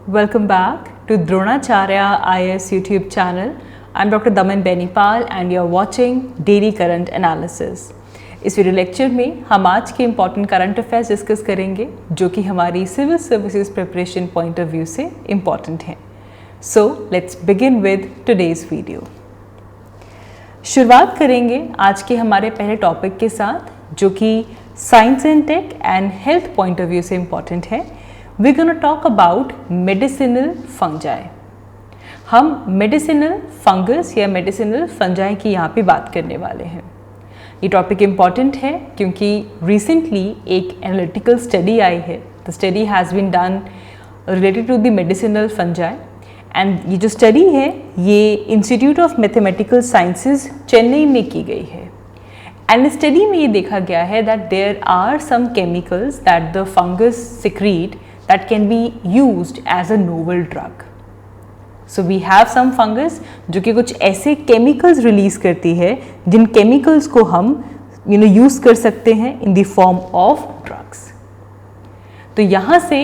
Welcome back to Dronacharya IAS YouTube channel. I'm Dr. Daman Benipal and you're watching Daily Current Analysis. इस video lecture में हम आज के important current affairs discuss करेंगे जो कि हमारी civil services preparation point of view से इम्पॉर्टेंट हैं. So let's begin with today's video. शुरुआत करेंगे आज के हमारे पहले टॉपिक के साथ जो कि science and tech and health point of view से इम्पॉर्टेंट है. We're going to talk about medicinal fungi. हम medicinal fungus या medicinal fungi की यहाँ पे बात करने वाले हैं. ये टॉपिक इम्पॉर्टेंट है क्योंकि recently एक analytical study आई है. The study has been done related to the medicinal fungi and ये जो study है ये Institute of Mathematical Sciences Chennai में की गई है. And study में ये देखा गया है that there are some chemicals that the fungus secrete that can be used as a novel drug. So we have some fungus जो कि कुछ ऐसे chemicals release करती है जिन chemicals को हम use कर सकते हैं in the form of drugs. तो यहाँ से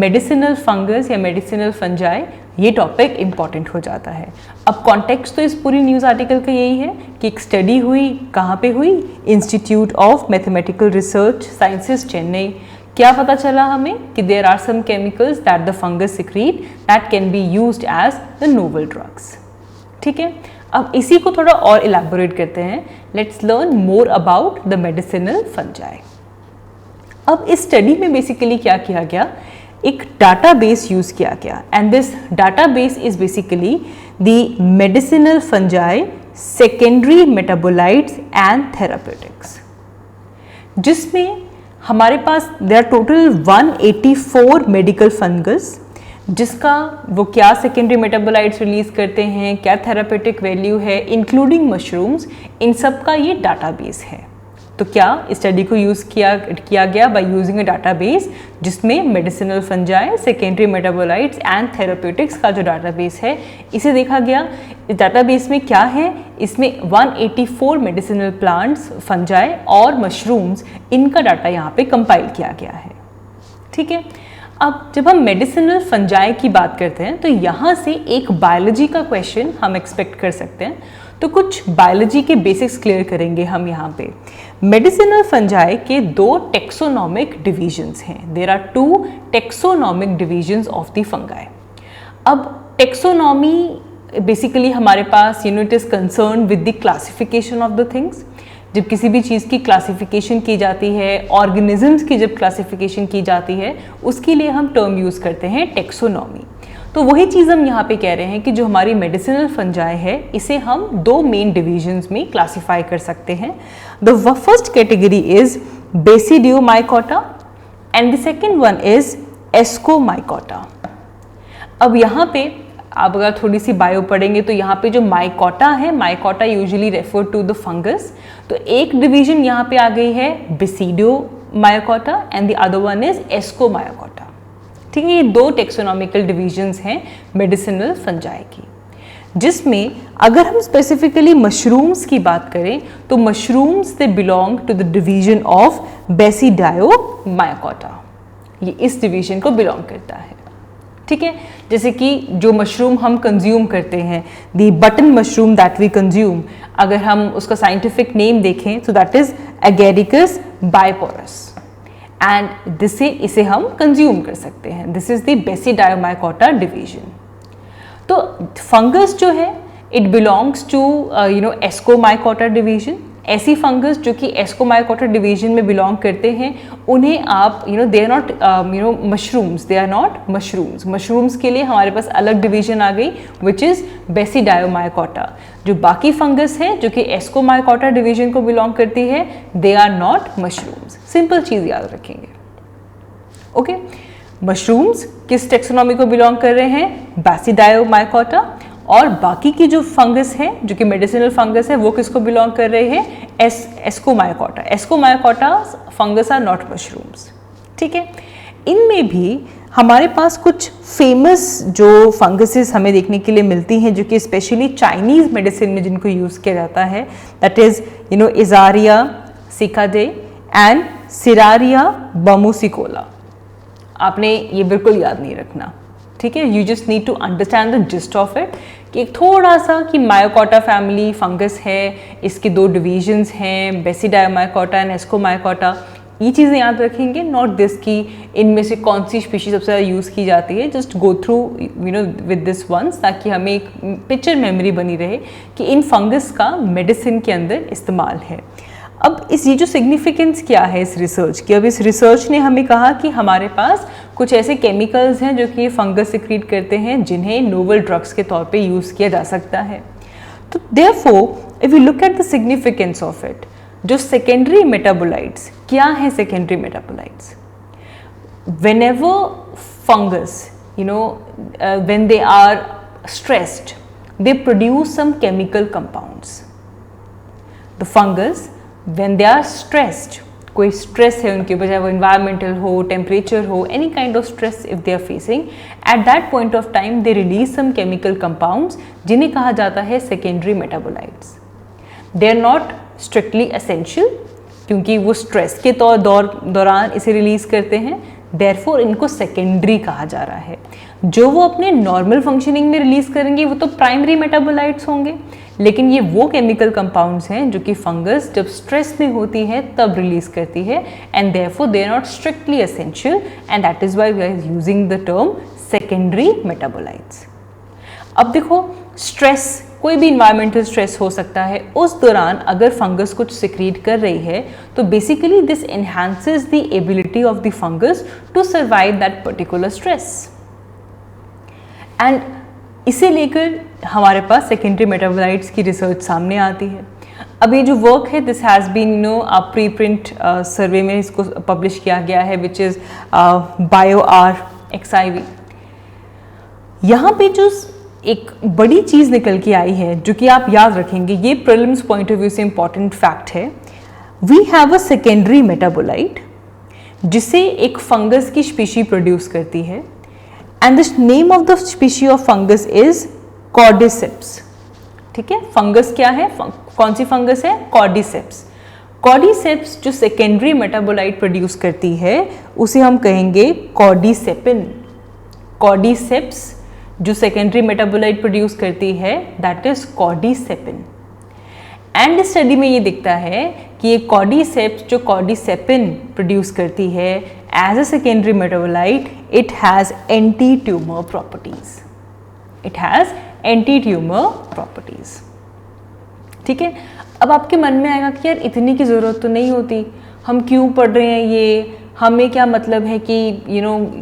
medicinal fungus या medicinal fungi ये टॉपिक इम्पॉर्टेंट हो जाता है. अब कॉन्टेक्स्ट तो इस पूरी न्यूज़ आर्टिकल का यही है कि एक स्टडी हुई, कहाँ पे हुई? Institute of Mathematical Research Sciences Chennai. क्या पता चला हमें कि there are some chemicals that the fungus secrete that can be used as the novel drugs. ठीक है, अब इसी को थोड़ा और इलैबोरेट करते हैं. Let's learn more about the medicinal fungi. अब इस स्टडी में बेसिकली क्या किया गया, एक डाटाबेस यूज किया गया and this database is basically the medicinal fungi secondary metabolites and therapeutics, जिसमें हमारे पास there are total 184 medical fungus जिसका वो क्या सेकेंडरी मेटाबोलाइट्स रिलीज करते हैं, क्या थेरापेटिक वैल्यू है, इंक्लूडिंग मशरूम्स, इन सब का ये डाटाबेस है. तो क्या स्टडी को यूज़ किया गया बाय यूजिंग अ डाटाबेस जिसमें medicinal fungi, secondary metabolites and therapeutics का जो डाटाबेस है इसे देखा गया. इस डाटाबेस में क्या है, इसमें 184 मेडिसिनल प्लांट्स, फंजाई और मशरूम्स, इनका डाटा यहाँ पे कंपाइल किया गया है. ठीक है, अब जब हम मेडिसिनल फंजाई की बात करते हैं तो यहाँ से एक बायोलॉजी का क्वेश्चन हम एक्सपेक्ट कर सकते हैं. तो कुछ बायोलॉजी के बेसिक्स क्लियर करेंगे हम यहाँ पे. मेडिसिनल फंजाई के दो टेक्सोनॉमिक डिविजन्स हैं. There are 2 taxonomic divisions of the fungi. अब टेक्सोनॉमी बेसिकली हमारे पास it is concern with the classification of the things. जब किसी भी चीज़ की क्लासिफिकेशन की जाती है, ऑर्गेनिजम्स की जब क्लासिफिकेशन की जाती है, उसके लिए हम टर्म यूज़ करते हैं टेक्सोनॉमी. तो वही चीज़ हम यहाँ पे कह रहे हैं कि जो हमारी मेडिसिनल फंजाई है इसे हम दो मेन डिविजन्स में क्लासिफाई कर सकते हैं. The first category is Basidiomycota and the second one is Ascomycota. अब यहाँ पे आप अगर थोड़ी सी बायो पढ़ेंगे तो यहाँ पे जो माइकोटा है, mycota usually refer to the fungus. तो एक डिवीजन यहाँ पे आ गई है basidiomycota and the other one is ascomycota. ठीक है, ये दो टेक्सोनॉमिकल डिवीजन्स हैं मेडिसिनल फंजाई की, जिसमें अगर हम स्पेसिफिकली मशरूम्स की बात करें तो mushrooms they belong to the division of Basidiomycota. ये इस डिवीजन को बिलोंग करता है. ठीक है, जैसे कि जो मशरूम हम कंज्यूम करते हैं, the button mushroom that we consume, अगर हम उसका साइंटिफिक नेम देखें तो that is Agaricus bisporus and इसे हम कंज्यूम कर सकते हैं. This is the Basidiomycota division. तो फंगस जो है it belongs to Ascomycota division. ऐसी फंगस जो कि एस्कोमाइकोटा डिवीजन में बिलोंग करते हैं उन्हें आप they are not mushrooms, they are not mushrooms. Mushrooms के लिए हमारे पास अलग डिवीजन आ गई विच इज़ बेसिडायोमाइकोटा. जो बाकी फंगस है जो कि एस्कोमाइकोटा डिवीजन को बिलोंग करती है, they are not mushrooms. Simple चीज़ याद रखेंगे. ओके, मशरूम्स किस टेक्सोनॉमी को बिलोंग कर रहे हैं? बेसिडायोमाइकोटा. और बाकी की जो फंगस है जो कि मेडिसिनल फंगस है वो किसको बिलोंग कर रहे हैं? Ascomycota. Ascomycota fungus are not mushrooms. ठीक है, इनमें भी हमारे पास कुछ फेमस जो फंगसेस हमें देखने के लिए मिलती हैं जो कि स्पेशली चाइनीज़ मेडिसिन में जिनको यूज़ किया जाता है, that is Isaria cicadae and Shiraia bambusicola. आपने ये बिल्कुल याद नहीं रखना. ठीक है, you just need to understand the gist of it कि एक थोड़ा सा कि मायोकोटा फैमिली फंगस है, इसके 2 डिविजन्स हैं, बेसिडायोमाइकोटा एंड एस्कोमाइकोटा। ये चीज़ें याद रखेंगे, नॉट दिस कि इनमें से कौन सी स्पीशीज सबसे ज़्यादा यूज़ की जाती है। Just go through with this once, ताकि हमें एक पिक्चर मेमोरी बनी रहे कि इन फंगस का मेडिसिन के अंदर इस्तेमाल है। अब ये जो सिग्निफिकेंस क्या है इस रिसर्च की, अब इस रिसर्च ने हमें कहा कि हमारे पास कुछ ऐसे केमिकल्स हैं जो कि ये फंगस सिक्रीट करते हैं, जिन्हें नोवल ड्रग्स के तौर पे यूज़ किया जा सकता है। तो therefore if you look at the significance of it, जो सेकेंडरी मेटाबोलाइट्स क्या है, secondary metabolites whenever fungus when they are stressed they produce some chemical compounds. The fungus when they are stressed, कोई stress है उनके ऊपर, चाहे वो environmental हो, टेम्परेचर हो, any kind of stress if they are facing, at that point of time they release some chemical compounds जिन्हें कहा जाता है secondary metabolites. They are not strictly essential, क्योंकि वो स्ट्रेस के दौरान इसे रिलीज करते हैं, देयरफॉर इनको सेकेंडरी कहा जा रहा है। जो वो अपने नॉर्मल फंक्शनिंग में रिलीज करेंगे वो तो प्राइमरी मेटाबोलाइट्स होंगे, लेकिन ये वो केमिकल कंपाउंड्स हैं जो कि फंगस जब स्ट्रेस में होती है तब रिलीज करती है, and therefore they are not strictly essential, and that is why we are using the term secondary metabolites. अब देखो, स्ट्रेस, कोई भी इन्वायरमेंटल स्ट्रेस हो सकता है, उस दौरान अगर फंगस कुछ सिक्रीट कर रही है तो basically this enhances the ability of the fungus to survive that particular stress, and इसे लेकर हमारे पास सेकेंडरी मेटाबोलाइट्स की रिसर्च सामने आती है। अब ये जो वर्क है, this has been preprint survey में इसको पब्लिश किया गया है, विच इज़ BioR-XIV। यहाँ पे जो एक बड़ी चीज़ निकल के आई है जो कि आप याद रखेंगे, ये प्रीलिम्स पॉइंट ऑफ व्यू से इंपॉर्टेंट फैक्ट है। We have a secondary metabolite जिसे एक फंगस की स्पीशी प्रोड्यूस करती है, and the name of the species of fungus is Cordyceps. ठीक है, फंगस क्या है, कौन सी फंगस है, कॉर्डिसेप्स। कॉर्डिसेप्स जो सेकेंडरी मेटाबोलाइट प्रोड्यूस करती है उसे हम कहेंगे कॉर्डिसेपिन। कॉर्डिसेप्स जो सेकेंडरी मेटाबोलाइट प्रोड्यूस करती है दैट इज कॉर्डिसेपिन, एंड इस स्टडी में ये दिखता है कि ये कॉर्डिसेप्स जो कॉर्डिसेपिन प्रोड्यूस करती है as a secondary metabolite, it has anti tumour properties. It has anti tumour properties. ठीक है, अब आपके मन में आएगा कि यार इतनी की ज़रूरत तो नहीं होती, हम क्यों पढ़ रहे हैं ये, हमें क्या मतलब है कि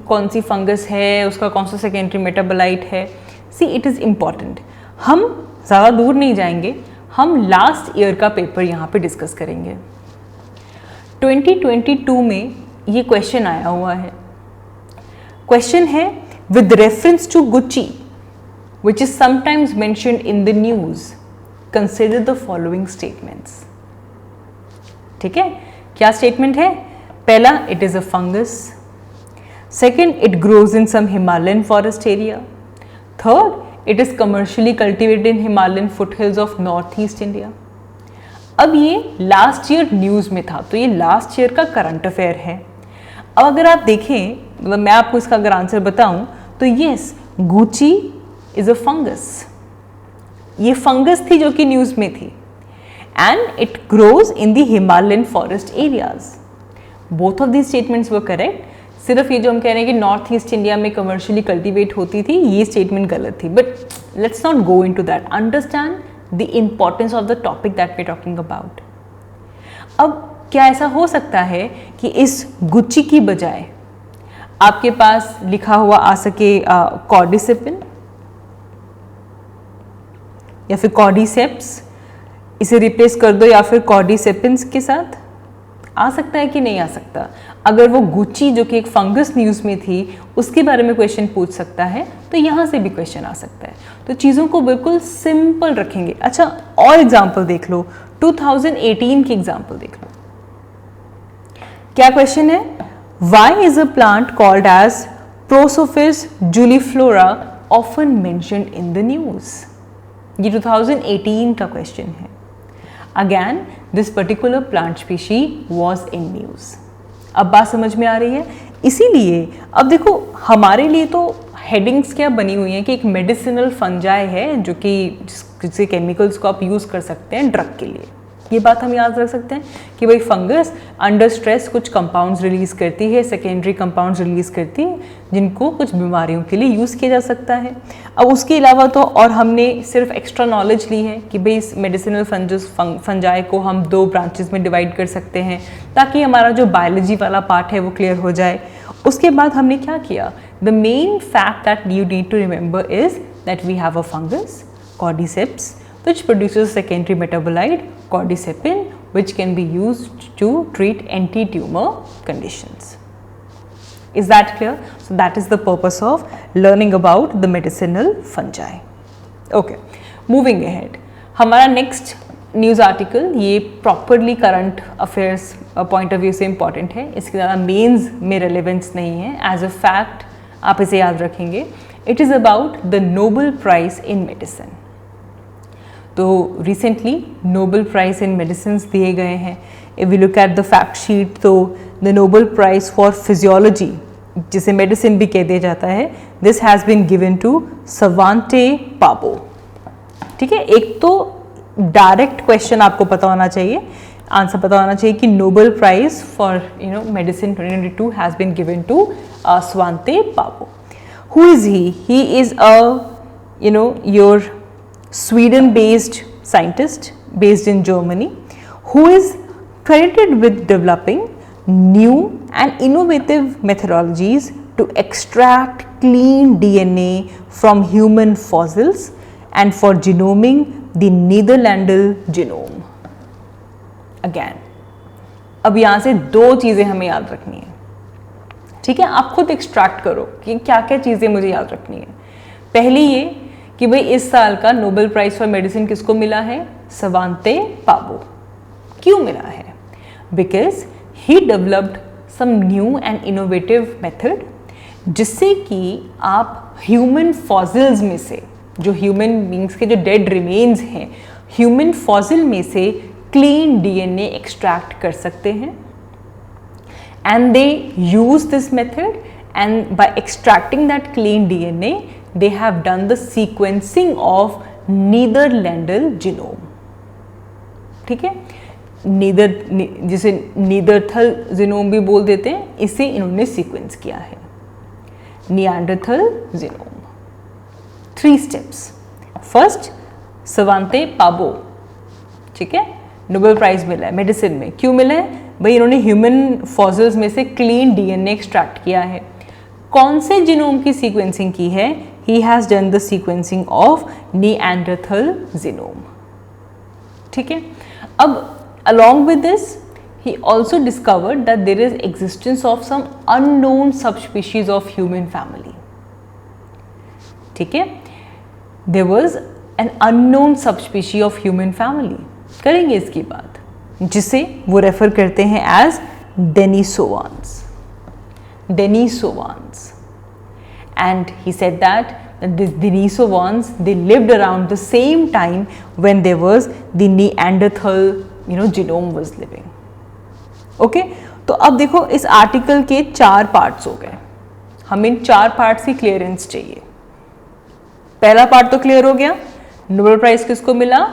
कौन सी फंगस है, उसका कौन सा सेकेंडरी मेटाबोलाइट है। सी, इट इज़ इम्पॉर्टेंट। हम ज़्यादा दूर नहीं जाएंगे, हम लास्ट ईयर का पेपर यहाँ पे डिस्कस करेंगे। 2022 में ये क्वेश्चन आया हुआ है। क्वेश्चन है, with reference to Gucchi which is sometimes mentioned in the news, consider the following statements। ठीक है, क्या स्टेटमेंट है? पहला, it is a fungus. Second, it grows in some Himalayan forest area. Third, it is commercially cultivated in Himalayan foothills of northeast India. अब ये last year news में था, तो ये लास्ट ईयर का करंट अफेयर है। अब अगर आप देखें, मतलब मैं आपको इसका अगर आंसर बताऊं तो yes, Gucchi is a fungus. ये फंगस थी जो कि न्यूज़ में थी, and it grows in the Himalayan forest areas. Both of these statements were correct. सिर्फ ये जो हम कह रहे हैं कि नॉर्थ ईस्ट इंडिया में कमर्शियली कल्टीवेट होती थी, ये स्टेटमेंट गलत थी। But let's not go into that, understand the importance of the topic that we talking about. अब क्या ऐसा हो सकता है कि इस गुच्ची की बजाय आपके पास लिखा हुआ आ सके कॉर्डिसेपिन या फिर कॉर्डिसेप्स, इसे रिप्लेस कर दो या फिर कॉर्डिसेपिन्स के साथ? आ सकता है कि नहीं आ सकता? अगर वो गुच्ची जो कि एक फंगस न्यूज़ में थी उसके बारे में क्वेश्चन पूछ सकता है, तो यहाँ से भी क्वेश्चन आ सकता है। तो चीज़ों को बिल्कुल सिंपल रखेंगे। अच्छा, और एग्जाम्पल देख लो, 2018 की एग्जाम्पल देख लो। क्या क्वेश्चन है? Why is a plant called as Prosopis juliflora often mentioned in the news? ये 2018 का क्वेश्चन है। Again this particular plant species was in news. अब बात समझ में आ रही है? इसीलिए अब देखो, हमारे लिए तो हेडिंग्स क्या बनी हुई हैं कि एक मेडिसिनल फंजाई है जो कि जिससे केमिकल्स को आप यूज़ कर सकते हैं ड्रग के लिए। ये बात हम याद रख सकते हैं कि भाई फंगस अंडर स्ट्रेस कुछ कंपाउंड्स रिलीज़ करती है, सेकेंडरी कंपाउंड्स रिलीज़ करती है जिनको कुछ बीमारियों के लिए यूज़ किया जा सकता है। अब उसके अलावा तो और हमने सिर्फ एक्स्ट्रा नॉलेज ली है कि भाई इस मेडिसिनल फंजाई को हम 2 ब्रांचेस में डिवाइड कर सकते हैं ताकि हमारा जो बायोलॉजी वाला पार्ट है वो क्लियर हो जाए। उसके बाद हमने क्या किया, the main fact that you need to remember is that we have a fungus Cordyceps which produces a secondary metabolite cordycepin which can be used to treat anti-tumor conditions. Is that clear? So that is the purpose of learning about the medicinal fungi. Okay, moving ahead. हमारा next news article ये properly current affairs point of view से important है, इसके ज़्यादा mains में relevance नहीं है, as a fact आप इसे याद रखेंगे। It is about the Nobel prize in medicine. तो recently Nobel prize in medicine दिए गए हैं। If we look at the fact sheet तो the Nobel prize for physiology जिसे मेडिसिन भी कह दिया जाता है, this has been given to Svante Paabo. ठीक है, एक तो डायरेक्ट क्वेश्चन आपको पता होना चाहिए, आंसर पता होना चाहिए कि Nobel prize for medicine 2022 has been given to Svante Paabo. Who is he? He is a your Sweden-based scientist based in Germany who is credited with developing new and innovative methodologies to extract clean DNA from human fossils and for genoming the Netherlands genome. Again, अब यहाँ से 2 चीज़ें हमें याद रखनी है। ठीक है, आप खुद एक्सट्रैक्ट करो कि क्या क्या चीज़ें मुझे याद रखनी है। पहली ये कि भाई इस साल का नोबेल प्राइज़ फॉर मेडिसिन किसको मिला है? सवांते पाबो। क्यों मिला है? Because he developed some new and innovative method जिससे कि आप ह्यूमन फॉसिल्स में से, जो ह्यूमन बींग्स के जो डेड रिमेन्स हैं, ह्यूमन फॉसिल में से क्लीन डीएनए एक्सट्रैक्ट कर सकते हैं। And they use this method and by extracting that clean DNA they have done the sequencing of Netherlands genome. ठीक है, जिसे नीदरथल जीनोम भी बोल देते हैं, इसे इन्होंने सीक्वेंस किया है, Neanderthal genome. 3 steps. First, सवांते Paabo, ठीक है, नोबेल प्राइज मिला है मेडिसिन में। क्यों मिला है भाई? इन्होंने ह्यूमन फॉसिल्स में से क्लीन डीएनए एक्सट्रैक्ट किया है। कौन से जीनोम की सीक्वेंसिंग की है? He has done the sequencing of Neanderthal genome. ठीक है, अब along with this he also discovered that there is existence of some unknown subspecies of human family. ठीक है, there was an unknown subspecies of human family. करेंगे इसकी बात, जिसे वो रेफर करते हैं as Denisovans. Denisovans, and he said that the Denisovans, they lived around the same time when there was the Neanderthal genome was living. Okay, तो अब देखो इस आर्टिकल के 4 पार्ट्स हो गए, हमें इन 4 पार्ट्स की क्लियरेंस चाहिए। पहला पार्ट तो क्लियर हो गया, नोबेल प्राइज किसको मिला?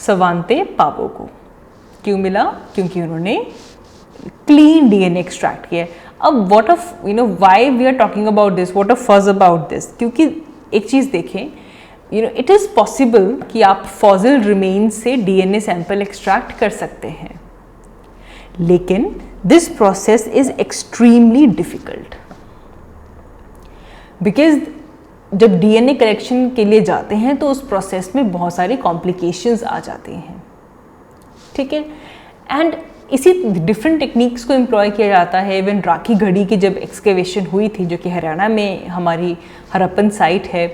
सवांते पाबो को। क्यों मिला? क्योंकि उन्होंने क्लीन डीएनए एक्सट्रैक्ट किया। अब what of why we are talking about this, what of fuss about this? क्योंकि एक चीज़ देखें, इट इज़ पॉसिबल कि आप फॉसिल रिमेन्स से डीएनए सैंपल एक्सट्रैक्ट कर सकते हैं, लेकिन this process is extremely difficult because जब डीएनए कलेक्शन के लिए जाते हैं तो उस प्रोसेस में बहुत सारी कॉम्प्लिकेशंस आ जाती हैं। ठीक है, एंड इसी डिफरेंट टेक्निक्स को एम्प्लॉय किया जाता है। इवन राखी घड़ी की जब एक्सकेवेशन हुई थी, जो कि हरियाणा में हमारी हरप्पन साइट है,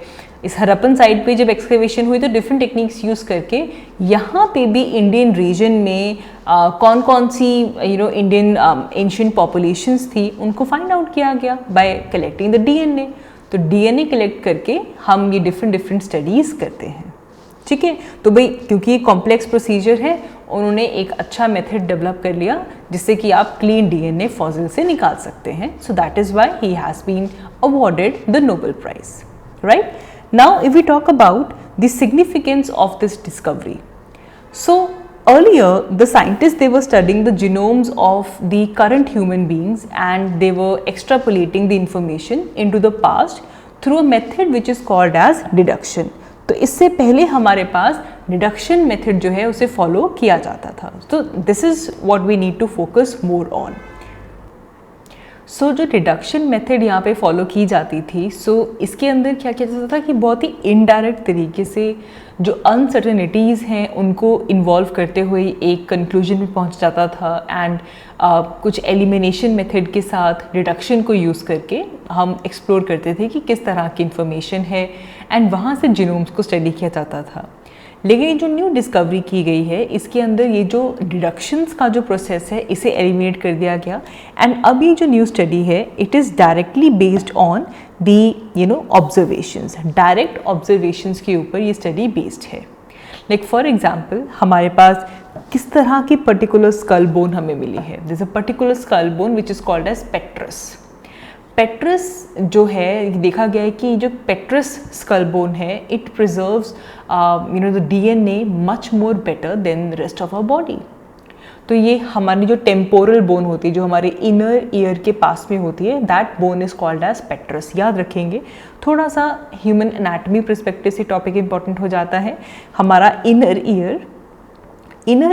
इस हरप्पन साइट पे जब एक्सकेवेशन हुई तो डिफरेंट टेक्निक्स यूज़ करके यहाँ पे भी इंडियन रीजन में कौन कौन सी इंडियन एंशिएंट पॉपुलेशंस थी उनको फाइंड आउट किया गया बाय कलेक्टिंग द डीएनए। तो डीएनए कलेक्ट करके हम ये डिफरेंट स्टडीज़ करते हैं। ठीक है, तो भाई क्योंकि ये कॉम्प्लेक्स प्रोसीजर है, उन्होंने एक अच्छा मेथड डेवलप कर लिया जिससे कि आप क्लीन डीएनए फॉसिल से निकाल सकते हैं। So that is why he has been awarded the Nobel Prize. right? Now if we talk about the significance of this discovery, so earlier the scientists, they were studying the genomes of the current human beings and they were extrapolating the information into the past through a method which is called as deduction. तो इससे पहले हमारे पास deduction method जो है उसे follow किया जाता था. तो this is what we need to focus more on. So जो डिडक्शन मेथड यहाँ पे फॉलो की जाती थी, सो इसके अंदर क्या किया जाता था कि बहुत ही इनडायरेक्ट तरीके से जो अनसर्टेनिटीज़ हैं उनको इन्वॉल्व करते हुए एक कंक्लूजन में पहुँच जाता था. एंड कुछ एलिमिनेशन मेथड के साथ डिडक्शन को यूज़ करके हम एक्सप्लोर करते थे कि किस तरह की इन्फॉर्मेशन है एंड वहाँ से जीनोम्स को स्टडी किया जाता था. लेकिन ये जो न्यू डिस्कवरी की गई है इसके अंदर ये जो डिडक्शंस का जो प्रोसेस है इसे एलिमिनेट कर दिया गया. एंड अभी जो न्यू स्टडी है it is directly based on the observations. Direct observations के ऊपर ये स्टडी बेस्ड है. लाइक फॉर एग्जाम्पल हमारे पास किस तरह की पर्टिकुलर स्कल बोन हमें मिली है. This a particular skull bone which is called as petrous. Petrous जो है देखा गया है कि जो पेट्रस स्कल बोन है it preserves the DNA much more better than rest of our body. तो ये हमारी जो टेम्पोरल बोन होती है जो हमारे इनर ईयर के पास में होती है, that bone is called as petrous. याद रखेंगे, थोड़ा सा ह्यूमन एनाटॉमी पर्सपेक्टिव से टॉपिक इंपॉर्टेंट हो जाता है. हमारा इनर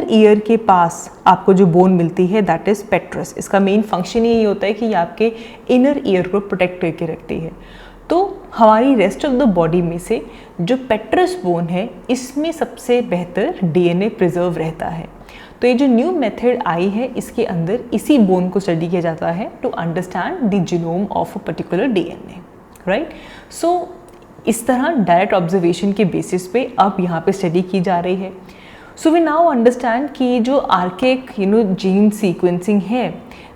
ईयर के पास आपको जो बोन मिलती है दैट इज़ पेट्रस. इसका मेन फंक्शन यही होता है कि ये आपके इनर ईयर को प्रोटेक्ट करके रखती है. तो हमारी रेस्ट ऑफ द बॉडी में से जो पेट्रस बोन है इसमें सबसे बेहतर डीएनए प्रिजर्व रहता है. तो ये जो न्यू मेथड आई है इसके अंदर इसी बोन को स्टडी किया जाता है to understand the genome of a particular DNA, right. So इस तरह डायरेक्ट ऑब्जर्वेशन के बेसिस पे अब यहाँ पे स्टडी की जा रही है. सो वी नाउ अंडरस्टैंड कि जो आर्केक जीन सीक्वेंसिंग है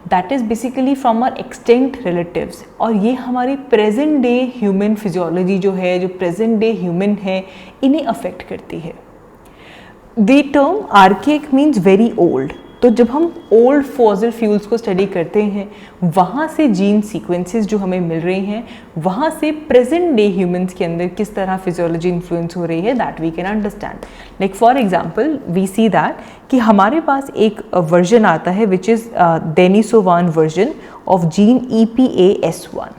that is basically from our extant relatives, और ये हमारी प्रेजेंट डे ह्यूमन फिजियोलॉजी जो है, जो प्रेजेंट डे ह्यूमन है, इन्हें अफेक्ट करती है. The term archaic means very old. तो जब हम ओल्ड फॉसिल फ्यूल्स को स्टडी करते हैं वहाँ से जीन सीक्वेंसेस जो हमें मिल रही हैं वहाँ से प्रेजेंट डे ह्यूमंस के अंदर किस तरह फिजियोलॉजी इन्फ्लुएंस हो रही है that we can understand. Like for example we see that कि हमारे पास एक वर्जन आता है which is Denisovan version of gene EPAS1.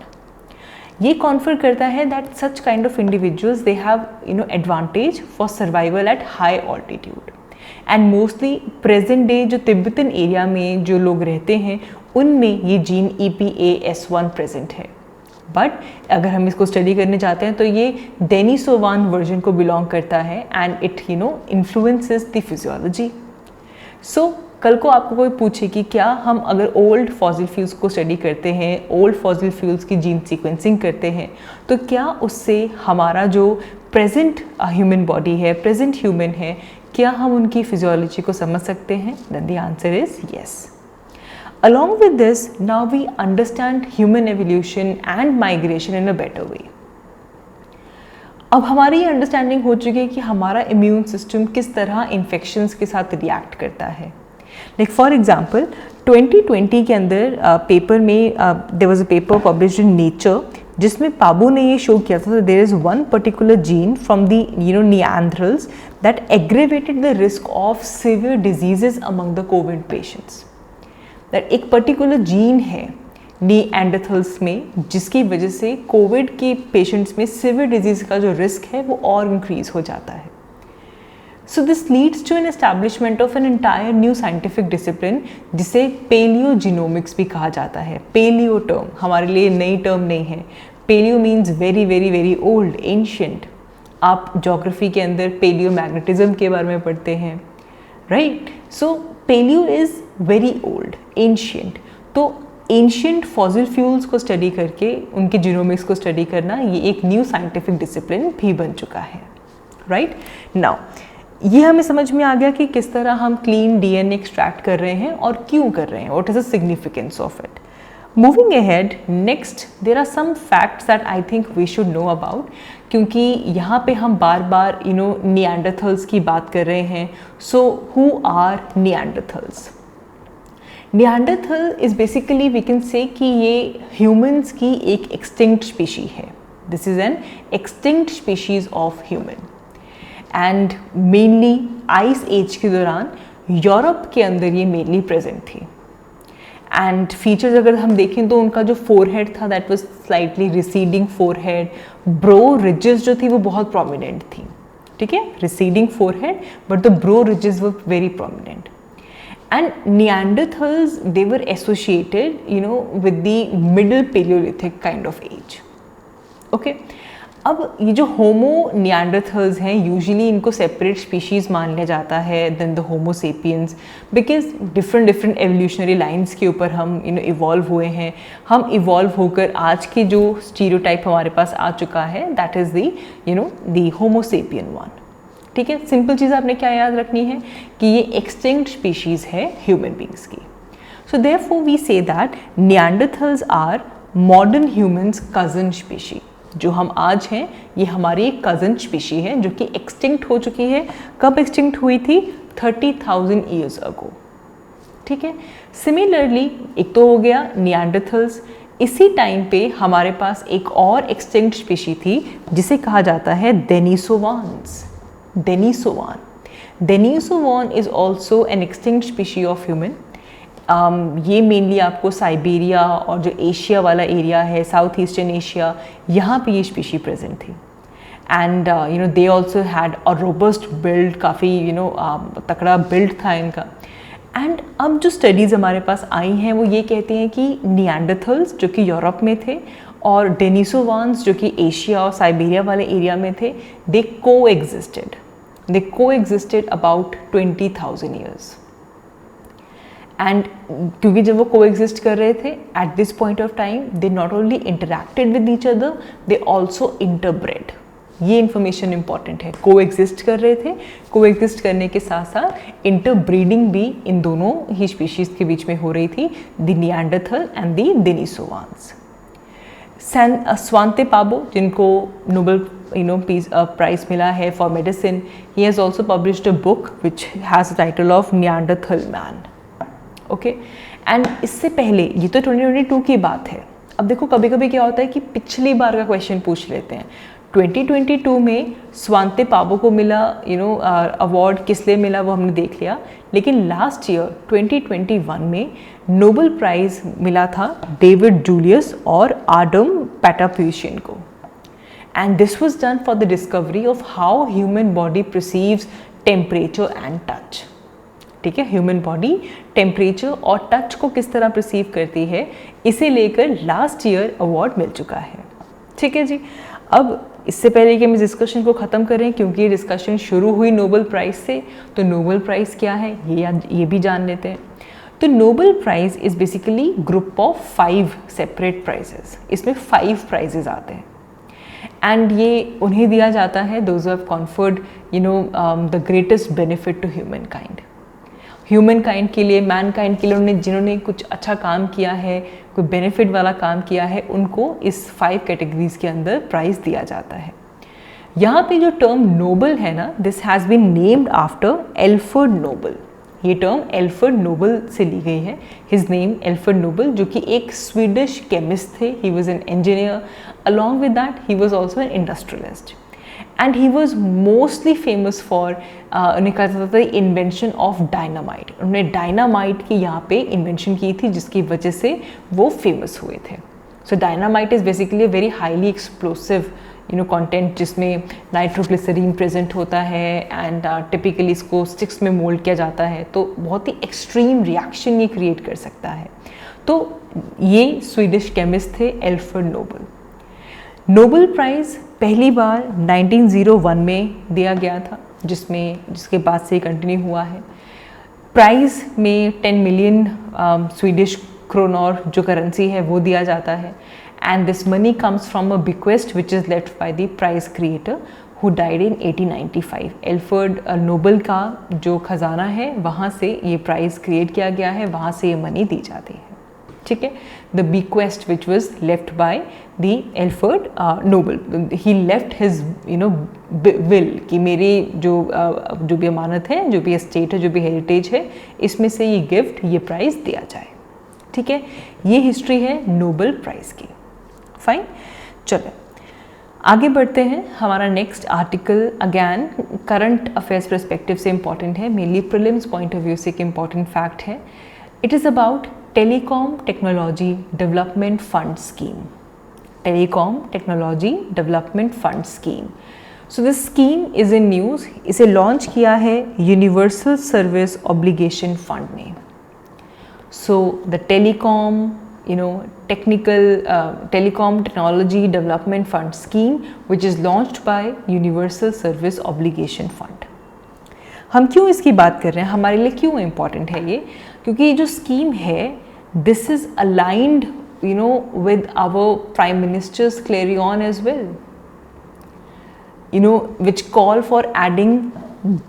ये कॉन्फर करता है that such kind of individuals they have advantage for survival at high altitude. And mostly present day जो तिब्बतन एरिया में जो लोग रहते हैं उनमें ये जीन EPAS1 प्रेजेंट है. बट अगर हम इसको स्टडी करने जाते हैं तो ये डेनिसोवान वर्जन को बिलोंग करता है and it influences the physiology. So कल को आपको कोई पूछे कि क्या हम अगर ओल्ड फॉसिल फ्यूल्स को स्टडी करते हैं, ओल्ड फॉसिल फ्यूल्स की जीन सीक्वेंसिंग करते हैं, तो क्या उससे हमारा जो प्रेजेंट ह्यूमन बॉडी है, प्रेजेंट ह्यूमन है, क्या हम उनकी फिजियोलॉजी को समझ सकते हैं? Then the answer is yes. Along with this, now we understand human evolution and migration in a better way. अब हमारी ये अंडरस्टैंडिंग हो चुकी है कि हमारा इम्यून सिस्टम किस तरह इन्फेक्शंस के साथ रिएक्ट करता है. लाइक फॉर एग्जांपल 2020 के अंदर पेपर में there was a paper published in Nature जिसमें पाबू ने ये शो किया था there is one particular gene from the Neanderthals that aggravated the risk of severe diseases among the COVID patients. That एक particular gene है Neanderthals में जिसकी वजह से कोविड के पेशेंट्स में सिवियर डिजीज़ का जो रिस्क है वो और इंक्रीज़ हो जाता है. So this leads to an establishment of an entire new scientific discipline जिसे पेलियोजीनोमिक्स भी कहा जाता है. पेलियो टर्म हमारे लिए नई टर्म नहीं है. Paleo means very very very old, ancient. आप ज्योग्राफी के अंदर पेलियो मैग्नेटिज्म के बारे में पढ़ते हैं, right. So paleo is very old, ancient. तो एंशियंट फॉसिल फ्यूल्स को स्टडी करके उनके जीनोमिक्स को स्टडी करना ये एक न्यू साइंटिफिक डिसिप्लिन भी बन चुका है, राइट. नाउ ये हमें समझ में आ गया कि किस तरह हम क्लीन डीएनए एक्सट्रैक्ट कर रहे हैं और क्यों कर रहे हैं, what is the significance of it. Moving ahead next there are some facts that I think we should know about, क्योंकि यहाँ पे हम बार बार निएंडरथल्स की बात कर रहे हैं. So who are Neanderthals? Neanderthal is basically we can say कि ये ह्यूमंस की एक एक्सटिंक्ट स्पीशी है. This is an extinct species of human and mainly ice age के दौरान यूरोप के अंदर ये मेनली प्रेजेंट थी। एंड फीचर्स अगर हम देखें तो उनका जो फोरहेड था that was slightly receding forehead, brow ridges जो थी वो बहुत प्रोमिनेंट थी, ठीक है, receding forehead but the bro ridges were very prominent. And Neanderthals, they were associated, with the middle Paleolithic kind of age. Okay. अब ये जो होमो निएंडरथल्स हैं यूजुअली इनको सेपरेट स्पीशीज़ मान लिया जाता है then the Homo sapiens, because different evolutionary lines के ऊपर हम इवॉल्व हुए हैं। हम इवॉल्व होकर आज के जो स्टीरियोटाइप हमारे पास आ चुका है that is the homo sapien one. ठीक है, सिंपल चीज़ आपने क्या याद रखनी है कि ये एक्सटिंक्ट स्पीशीज़ है ह्यूमन बींग्स की। So therefore we say that Neanderthals are modern humans cousin species. जो हम आज हैं ये हमारी एक कज़न स्पीशी है जो कि एक्सटिंक्ट हो चुकी है। कब एक्सटिंक्ट हुई थी? 30,000 ईयर्स अगो। ठीक है, सिमिलरली एक तो हो गया निएंडरथल्स, इसी टाइम पे हमारे पास एक और एक्सटिंक्ट स्पीशी थी जिसे कहा जाता है Denisovans. Denisovan is also an extinct species of human. ये मेनली आपको साइबेरिया और जो एशिया वाला एरिया है, साउथ ईस्टर्न एशिया, यहाँ पे ये स्पीशी प्रेजेंट थी। And they also had a robust build, काफ़ी तकड़ा बिल्ड था इनका। एंड अब जो स्टडीज़ हमारे पास आई हैं वो ये कहती हैं कि निएंडरथल्स जो कि यूरोप में थे और डेनिसोवान्स जो कि एशिया और साइबेरिया वाले एरिया में थे, they coexisted about 20,000 years. And क्योंकि जब वो कोएग्जिस्ट कर रहे थे at this point of time, they not only interacted with each other, they also interbred. ये इन्फॉर्मेशन इंपॉर्टेंट है, कोएग्जिस्ट कर रहे थे, कोएग्जिस्ट करने के साथ साथ इंटरब्रीडिंग भी इन दोनों ही स्पीशीज़ के बीच में हो रही थी, the Neanderthal and the Denisovans. Svante Paabo, जिनको नोबेल पीस प्राइज मिला है for medicine, he has also published a book which has the title of Neanderthal man. Okay, and इससे पहले, ये तो 2022 की बात है। अब देखो कभी कभी क्या होता है कि पिछली बार का क्वेश्चन पूछ लेते हैं। 2022 में स्वांते पाबो को मिला अवार्ड, किस लिए मिला वो हमने देख लिया, लेकिन लास्ट ईयर 2021 में नोबेल प्राइज़ मिला था डेविड जूलियस और आडम पैटाप्यूशियन को। And this was done for the discovery of how human body perceives temperature and touch. ठीक है, ह्यूमन बॉडी टेम्परेचर और टच को किस तरह परसीव करती है, इसे लेकर लास्ट ईयर अवार्ड मिल चुका है। ठीक है जी, अब इससे पहले कि हम इस डिस्कशन को ख़त्म करें, क्योंकि ये डिस्कशन शुरू हुई नोबेल प्राइज़ से, तो नोबेल प्राइज़ क्या है ये भी जान लेते हैं। तो Nobel Prize is basically group of 5 separate prizes. इसमें 5 प्राइजेस आते हैं एंड ये उन्हें दिया जाता है those have conferred the greatest benefit to humankind. Humankind के लिए, मैन काइंड के लिए जिन्होंने कुछ अच्छा काम किया है, कोई बेनिफिट वाला काम किया है, उनको इस 5 कैटेगरीज के अंदर प्राइज़ दिया जाता है। यहाँ पे जो टर्म नोबल है ना, this has been named after Alfred Nobel. ये टर्म एल्फ्रेड नोबल से ली गई है। हिज नेम एल्फ्रेड नोबल, जो कि एक स्वीडिश केमिस्ट थे। He was an engineer, along with that he was also an industrialist and he was mostly famous for उन्हें कहा जाता था इन्वेंशन ऑफ डायनामाइट। उन्होंने डायनामाइट की यहाँ पे इन्वेंशन की थी जिसकी वजह से वो फेमस हुए थे। So dynamite is basically very highly explosive content जिसमें नाइट्रोग्लिसरीन प्रेजेंट होता है एंड टिपिकली इसको स्टिक्स में मोल्ड किया जाता है, तो बहुत ही एक्सट्रीम रिएक्शन ये क्रिएट कर सकता है। तो ये स्वीडिश केमिस्ट थे एल्फ्रेड नोबल। नोबेल प्राइज़ पहली बार 1901 में दिया गया था, जिसके बाद से कंटिन्यू हुआ है। प्राइज़ में 10 मिलियन स्वीडिश क्रोनर जो करेंसी है वो दिया जाता है and this money comes from a bequest which is left by the prize creator who died in 1895। Alfred Nobel का जो खजाना है वहाँ से ये प्राइज़ क्रिएट किया गया है, वहाँ से ये मनी दी जाती है। ठीक है, the bequest which was left by the Alfred Nobel, he left his will कि मेरी जो भी अमानत है, जो भी एस्टेट है, जो भी हेरिटेज है, इसमें से ये गिफ्ट, ये प्राइज़ दिया जाए। ठीक है, ये हिस्ट्री है नोबेल प्राइज़ की। फाइन, चलो आगे बढ़ते हैं। हमारा next article again current affairs perspective से इम्पॉर्टेंट है, mainly prelims point of view से एक इम्पॉर्टेंट फैक्ट है। It is about telecom technology development fund scheme. Telecom technology development fund scheme. So this scheme is in news. इसे launch किया है universal service obligation fund ने। So the telecom telecom technology development fund scheme which is launched by universal service obligation fund। हम क्यों इसकी बात कर रहे हैं, हमारे लिए क्यों इम्पॉर्टेंट है ये? क्योंकि ये जो स्कीम है this is aligned with our prime minister's clarion as well, which call for adding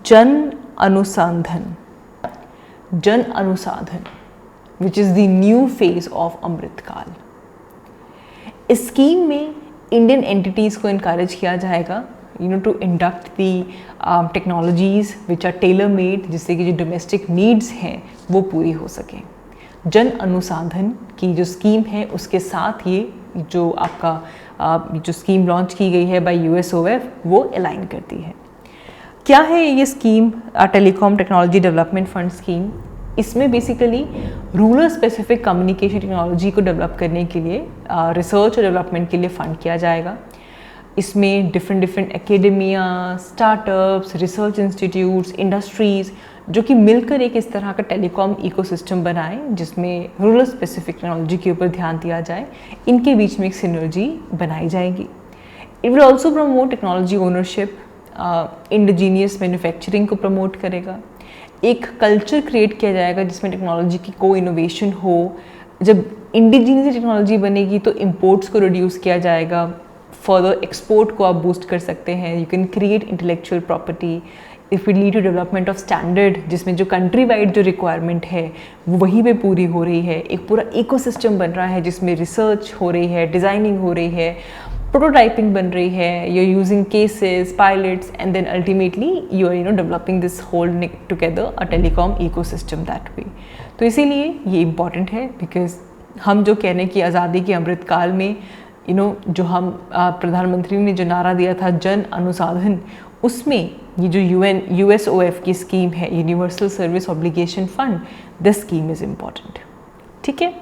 जन अनुसंधान which is the new phase of अमृतकाल। इस स्कीम में इंडियन एंटिटीज़ को इनकरेज किया जाएगा to induct the technologies which are tailor made, जिससे कि जो डोमेस्टिक नीड्स हैं वो पूरी हो सकें। जन अनुसंधान की जो स्कीम है उसके साथ ये जो आपका जो स्कीम लॉन्च की गई है बाय USOF वो अलाइन करती है। क्या है ये scheme, telecom technology development fund scheme? इसमें basically rural specific communication technology को डेवलप करने के लिए रिसर्च और डेवलपमेंट के लिए फ़ंड किया जाएगा। इसमें different academia, startups, research institutes, industries जो कि मिलकर एक इस तरह का टेलीकॉम इकोसिस्टम बनाएं जिसमें रूरल स्पेसिफिक टेक्नोलॉजी के ऊपर ध्यान दिया जाए। इनके बीच में एक सिनर्जी बनाई जाएगी। It will also promote technology ownership, indigenous manufacturing को प्रमोट करेगा। एक कल्चर क्रिएट किया जाएगा जिसमें टेक्नोलॉजी की को इनोवेशन हो। जब इंडिजीनियस टेक्नोलॉजी बनेगी तो इम्पोर्ट्स को रिड्यूस किया जाएगा, फर्दर एक्सपोर्ट को आप बूस्ट कर सकते हैं। You can create intellectual property. It will lead to development of standard, जिसमें जो कंट्री वाइड जो रिक्वायरमेंट है वो वहीं पे पूरी हो रही है। एक पूरा इकोसिस्टम बन रहा है जिसमें रिसर्च हो रही है, डिज़ाइनिंग हो रही है, प्रोटोटाइपिंग बन रही है, you're using cases, pilots, and then ultimately you are developing this whole together a telecom ecosystem that way। तो इसीलिए ये इम्पॉर्टेंट है बिकॉज हम जो कहने की आज़ादी के अमृतकाल में जो हम प्रधानमंत्री ने जो नारा दिया था जन अनुसंधान, उसमें ये जो USOF की स्कीम है universal service obligation fund, this scheme is important. ठीक है,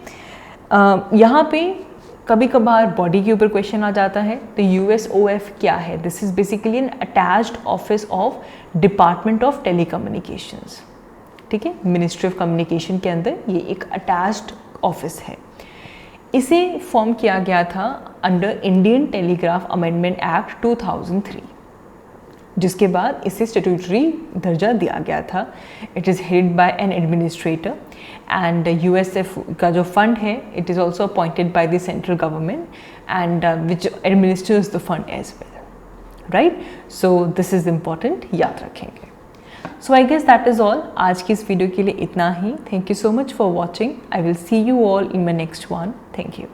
यहाँ पे कभी कभार बॉडी के ऊपर क्वेश्चन आ जाता है। तो USOF क्या है? This is basically N attached office of department of telecommunications. ठीक है, मिनिस्ट्री ऑफ कम्युनिकेशन के अंदर ये एक अटैच्ड ऑफिस है। इसे फॉर्म किया गया था under Indian telegraph amendment act 2003, जिसके बाद इसे स्टैट्यूटरी दर्जा दिया गया था। It is headed by an administrator and USF का जो फंड है it is also appointed by the central government and which administers the fund as well, right? So this is important, याद रखेंगे। So I guess that is all. आज की इस video के लिए इतना ही। Thank you so much for watching. I will see you all in my next one. Thank you.